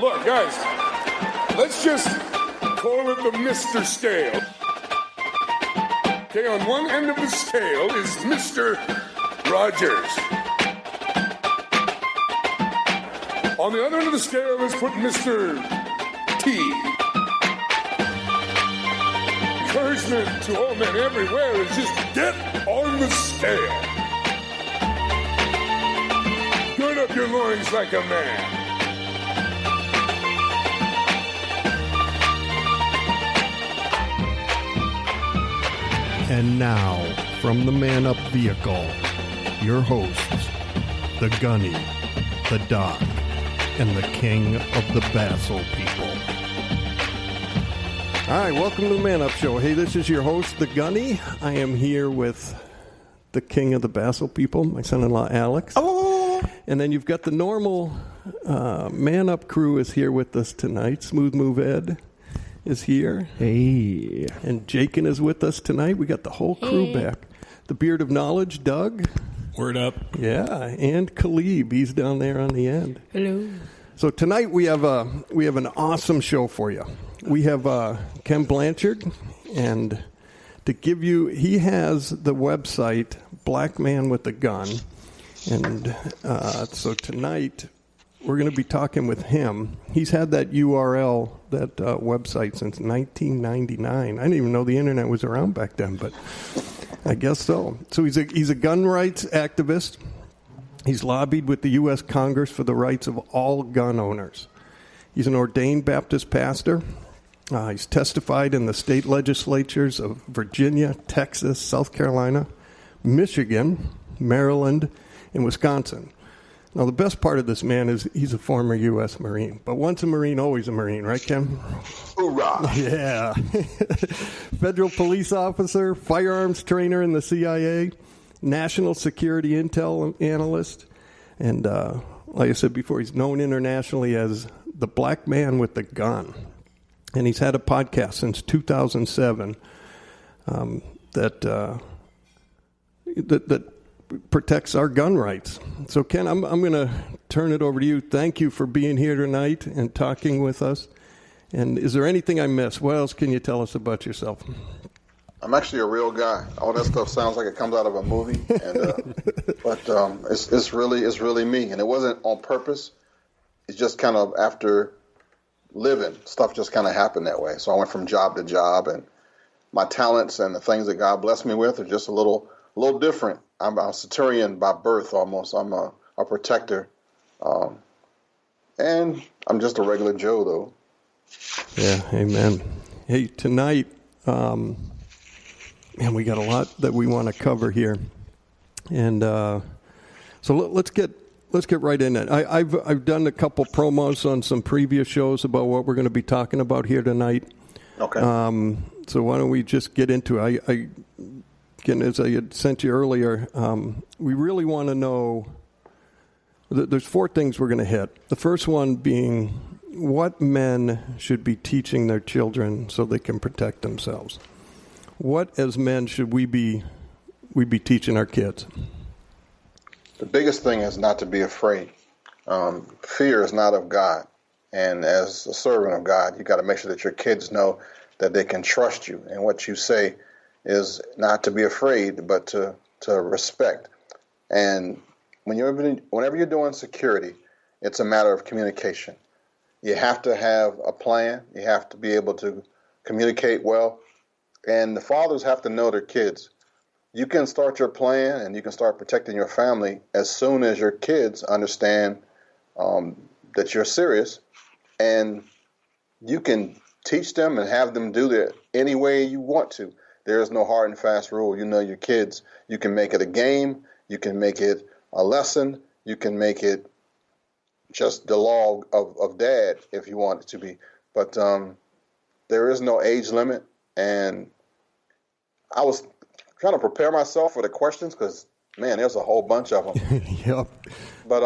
Look, guys, let's just call it the Mr. Scale. Okay, on one end of the scale is Mr. Rogers. On the other end of the scale is put Mr. T. Encouragement to all men everywhere is just get on the scale. Gird up your loins like a man. And now, from the ManUP vehicle, your hosts, the Gunny, the Doc, and the King of the Bassel people. All right, welcome to the ManUP Show. Hey, this is your host, the Gunny. I am here with the King of the Bassel people, my son-in-law, Alex. Oh. And then you've got the normal ManUP crew is here with us tonight. Smooth Move Ed is here. Hey. And Jakin is with us tonight. We got the whole crew back. The Beard of Knowledge, Doug. Word up. Yeah, and Khalib. He's down there on the end. Hello. So tonight we have an awesome show for you. We have Kenn Blanchard, and to give you, he has the website Blackman with a Gun, and so tonight we're going to be talking with him. He's had that URL, that website, since 1999. I didn't even know the internet was around back then, but I guess so. So he's a gun rights activist. He's lobbied with the U.S. Congress for the rights of all gun owners. He's an ordained Baptist pastor. He's testified in the state legislatures of Virginia, Texas, South Carolina, Michigan, Maryland, and Wisconsin. Now, the best part of this man is he's a former U.S. Marine. But once a Marine, always a Marine, right, Ken? Hoorah! Yeah. Federal police officer, firearms trainer in the CIA, national security intel analyst, and like I said before, he's known internationally as the Black Man with the Gun. And he's had a podcast since 2007 that protects our gun rights. So, Ken, I'm going to turn it over to you. Thank you for being here tonight and talking with us. And is there anything I missed? What else can you tell us about yourself? I'm actually a real guy. All that stuff sounds like it comes out of a movie, and but it's really me. And it wasn't on purpose. It's just kind of after living, stuff just kind of happened that way. So I went from job to job, and my talents and the things that God blessed me with are just a little different. I'm a Centurion by birth, almost. I'm a protector, and I'm just a regular Joe, though. Yeah, amen. Hey, tonight, man, we got a lot that we want to cover here, and so let's get right in it. I've done a couple promos on some previous shows about what we're going to be talking about here tonight. Okay. So why don't we just get into it? Again, as I had sent you earlier, we really want to know. There's four things we're going to hit. The first one being what men should be teaching their children so they can protect themselves. What, as men, should we be teaching our kids? The biggest thing is not to be afraid. Fear is not of God. And as a servant of God, you got to make sure that your kids know that they can trust you. And what you say is not to be afraid, but to respect. And whenever you're doing security, it's a matter of communication. You have to have a plan. You have to be able to communicate well. And the fathers have to know their kids. You can start your plan and you can start protecting your family as soon as your kids understand that you're serious, and you can teach them and have them do that any way you want to. There is no hard and fast rule. You know your kids. You can make it a game. You can make it a lesson. You can make it just the law of dad if you want it to be. But there is no age limit. And I was trying to prepare myself for the questions because, man, there's a whole bunch of them. Yep. But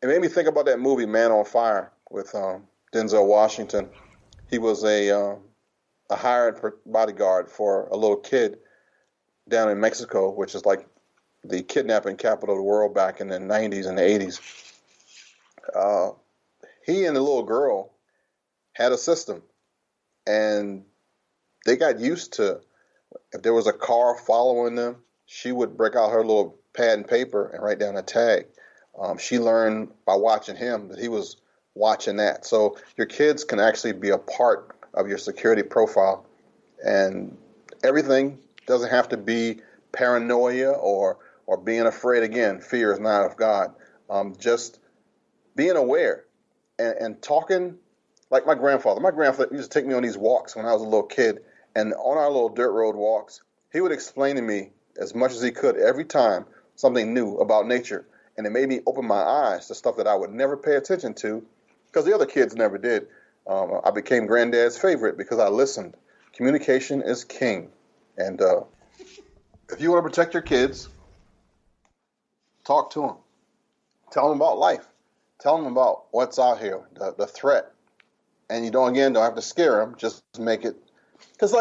it made me think about that movie, Man on Fire, with Denzel Washington. He was a hired bodyguard for a little kid down in Mexico, which is like the kidnapping capital of the world back in the 90s and the 80s. he and the little girl had a system, and they got used to, if there was a car following them, she would break out her little pad and paper and write down a tag. She learned by watching him that he was watching that. So your kids can actually be a part of your security profile, and everything doesn't have to be paranoia or being afraid. Again, fear is not of God. Just being aware and talking. Like my grandfather used to take me on these walks when I was a little kid, and on our little dirt road walks, he would explain to me as much as he could every time something new about nature, and it made me open my eyes to stuff that I would never pay attention to because the other kids never did. I became granddad's favorite because I listened. Communication is king, and if you want to protect your kids, talk to them. Tell them about life. Tell them about what's out here, the threat. And you don't have to scare them, just make it. Because,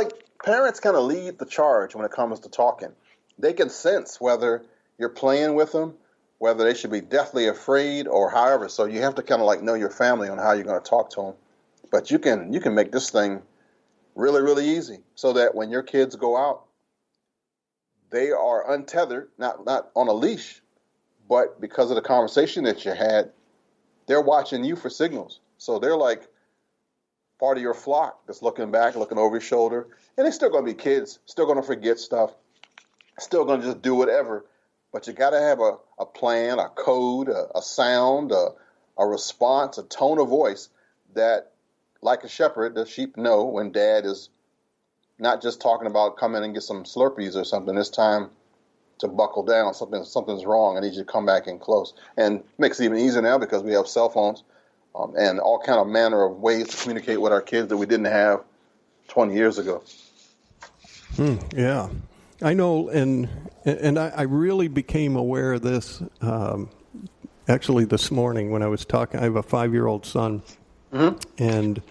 parents kind of lead the charge when it comes to talking. They can sense whether you're playing with them, whether they should be deathly afraid or however. So you have to kind of know your family on how you're going to talk to them. But you can make this thing really, really easy so that when your kids go out, they are untethered, not on a leash, but because of the conversation that you had, they're watching you for signals. So they're like part of your flock that's looking back, looking over your shoulder. And they're still going to be kids, still going to forget stuff, still going to just do whatever. But you got to have a plan, a code, a sound, a response, a tone of voice that, like a shepherd, the sheep know when dad is not just talking about come in and get some Slurpees or something. It's time to buckle down. Something's wrong. I need you to come back in close. And it makes it even easier now because we have cell phones. And all kind of manner of ways to communicate with our kids that we didn't have 20 years ago. Yeah, I know, and I really became aware of this actually this morning when I was talking. I have a 5-year-old son, and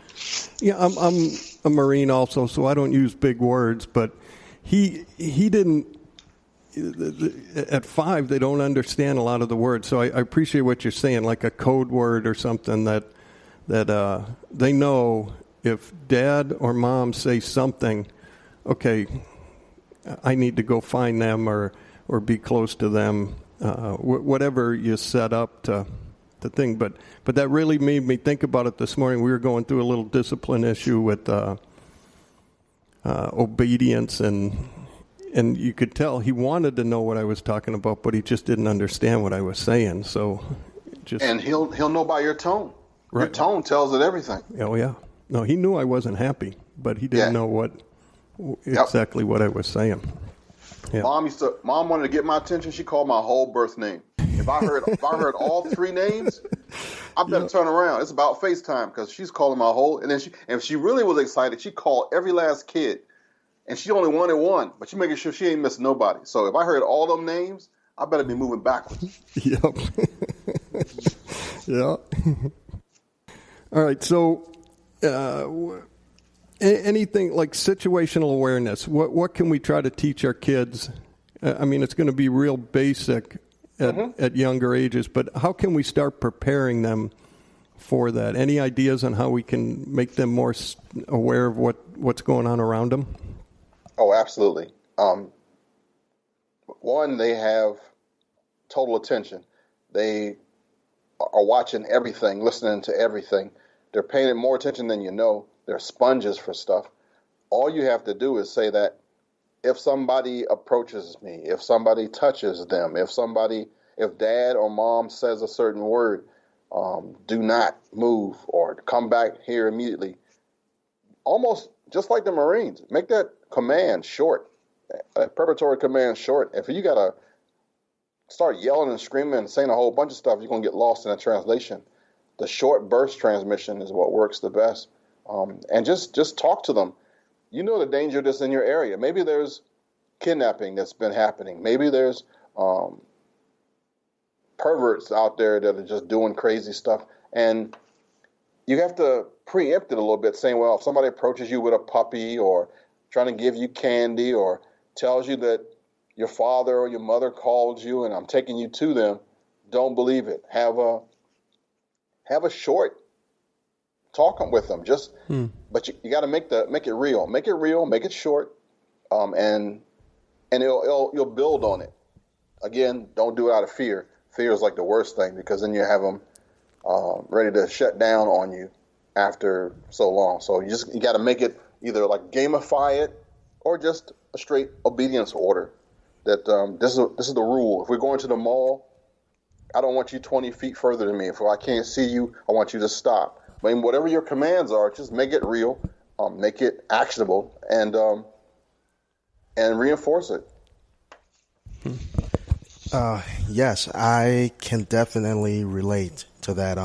I'm a Marine also, so I don't use big words, but he didn't. At 5, they don't understand a lot of the words. So I appreciate what you're saying, like a code word or something that they know if dad or mom say something, okay, I need to go find them or be close to them, whatever you set up to the thing. But that really made me think about it this morning. We were going through a little discipline issue with obedience and you could tell he wanted to know what I was talking about, but he just didn't understand what I was saying. So, and he'll know by your tone. Right. Your tone tells it everything. Oh yeah. No, he knew I wasn't happy, but he didn't know exactly what I was saying. Yeah. Mom wanted to get my attention. She called my whole birth name. If I heard all 3 names, I better turn around. It's about FaceTime because she's calling my whole. And then if she really was excited, she called every last kid. And she only wanted one, but she making sure she ain't missing nobody. So if I heard all them names, I better be moving backwards. Yep. Yeah. All right. So anything like situational awareness, what can we try to teach our kids? I mean, it's going to be real basic at younger ages, but how can we start preparing them for that? Any ideas on how we can make them more aware of what's going on around them? Oh, absolutely. One, they have total attention. They are watching everything, listening to everything. They're paying more attention than you know. They're sponges for stuff. All you have to do is say that if somebody approaches me, if somebody touches them, if dad or mom says a certain word, do not move or come back here immediately. Almost just like the Marines, make that command short, preparatory command short. If you got to start yelling and screaming and saying a whole bunch of stuff, you're going to get lost in the translation. The short burst transmission is what works the best. And just talk to them. You know the danger that's in your area. Maybe there's kidnapping that's been happening. Maybe there's perverts out there that are just doing crazy stuff. And you have to preempt it a little bit, saying, well, if somebody approaches you with a puppy or trying to give you candy or tells you that your father or your mother called you and I'm taking you to them, don't believe it. Have a short talk with them. But you got to make it real. Make it real. Make it short, and you'll build on it. Again, don't do it out of fear. Fear is like the worst thing, because then you have them ready to shut down on you after so long. So you got to make it either like gamify it, or just a straight obedience order. That this is the rule. If we're going to the mall, I don't want you 20 feet further than me. If I can't see you, I want you to stop. I mean, whatever your commands are, just make it real, make it actionable, and reinforce it. Yes, I can definitely relate to that.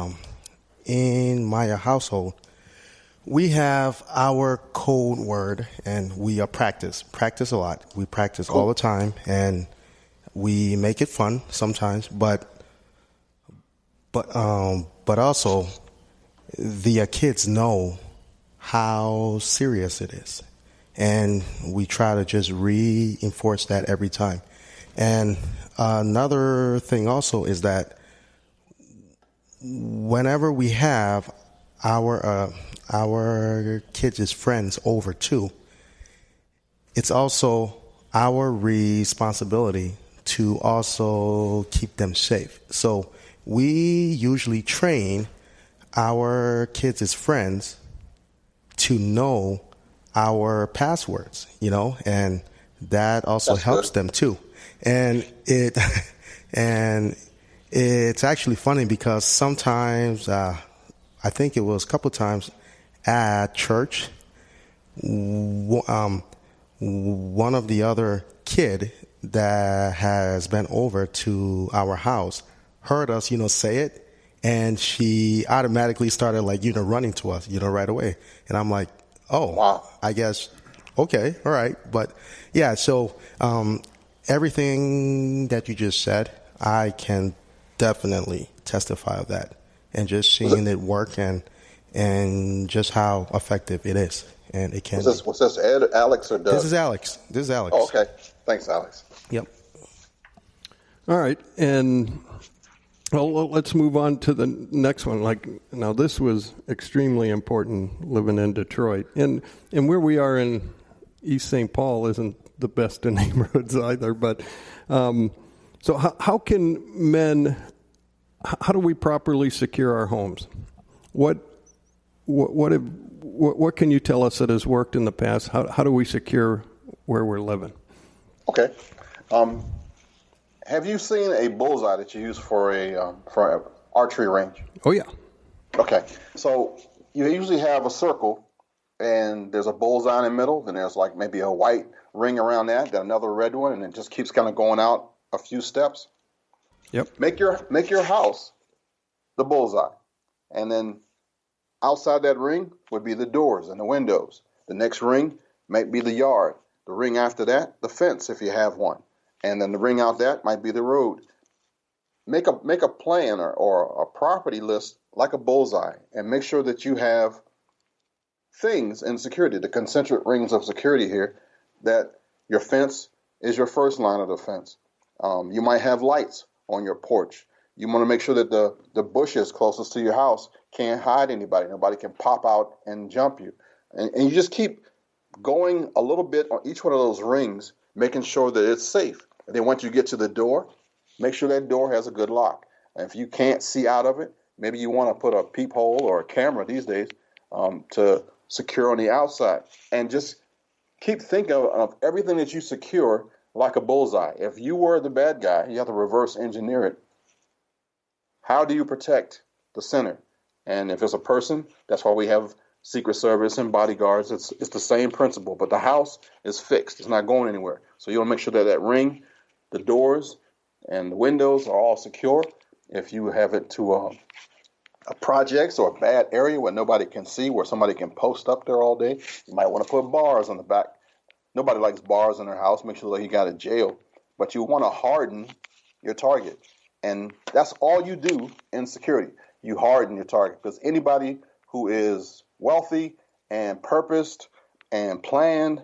In my household, we have our code word, and we practice a lot. We practice all the time, and we make it fun sometimes, but also the kids know how serious it is, and we try to just reinforce that every time. And another thing also is that whenever we have our kids' friends over too, it's also our responsibility to also keep them safe. So we usually train our kids' friends to know our passwords, and that also helps them too. And it's actually funny, because sometimes, I think it was a couple of times at church, one of the other kid that has been over to our house heard us, say it, and she automatically started running to us, right away. And I'm like, oh, wow. I guess, okay, all right. But yeah, so everything that you just said, I can definitely testify of that, and just seeing it work, and just how effective it is. And it can. Was this Ed, Alex, or Doug? This is Alex. Oh, okay. Thanks, Alex. Yep. All right, and let's move on to the next one. Now, this was extremely important living in Detroit, and where we are in East St. Paul isn't the best in neighborhoods either. But so how can men? How do we properly secure our homes? What can you tell us that has worked in the past? How do we secure where we're living? Okay. Have you seen a bullseye that you use for an archery range? Oh, yeah. Okay. So you usually have a circle, and there's a bullseye in the middle. Then there's maybe a white ring around that, then another red one, and it just keeps kind of going out a few steps. Yep. Make your house the bullseye, and then outside that ring would be the doors and the windows. The next ring might be the yard. The ring after that, the fence, if you have one. And then the ring out that might be the road. Make a plan or a property list like a bullseye, and make sure that you have things in security, the concentric rings of security here, that your fence is your first line of defense. You might have lights on your porch. You want to make sure that the bushes closest to your house can't hide anybody. Nobody can pop out and jump you. And you just keep going a little bit on each one of those rings, making sure that it's safe. And then once you get to the door, make sure that door has a good lock. And if you can't see out of it, maybe you want to put a peephole or a camera these days to secure on the outside. And just keep thinking of everything that you secure like a bullseye. If you were the bad guy, you have to reverse engineer it. How do you protect the center? And if it's a person, that's why we have Secret Service and bodyguards. It's the same principle, but the house is fixed. It's not going anywhere. So you want to make sure that that ring, the doors, and the windows are all secure. If you have it to a projects or a bad area where nobody can see, where somebody can post up there all day, you might want to put bars on the back. Nobody likes bars in their house. Make sure that you got a jail. But you want to harden your target. And that's all you do in security. You harden your target, because anybody who is wealthy and purposed and planned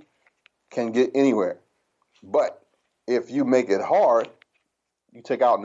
can get anywhere. But if you make it hard, you take out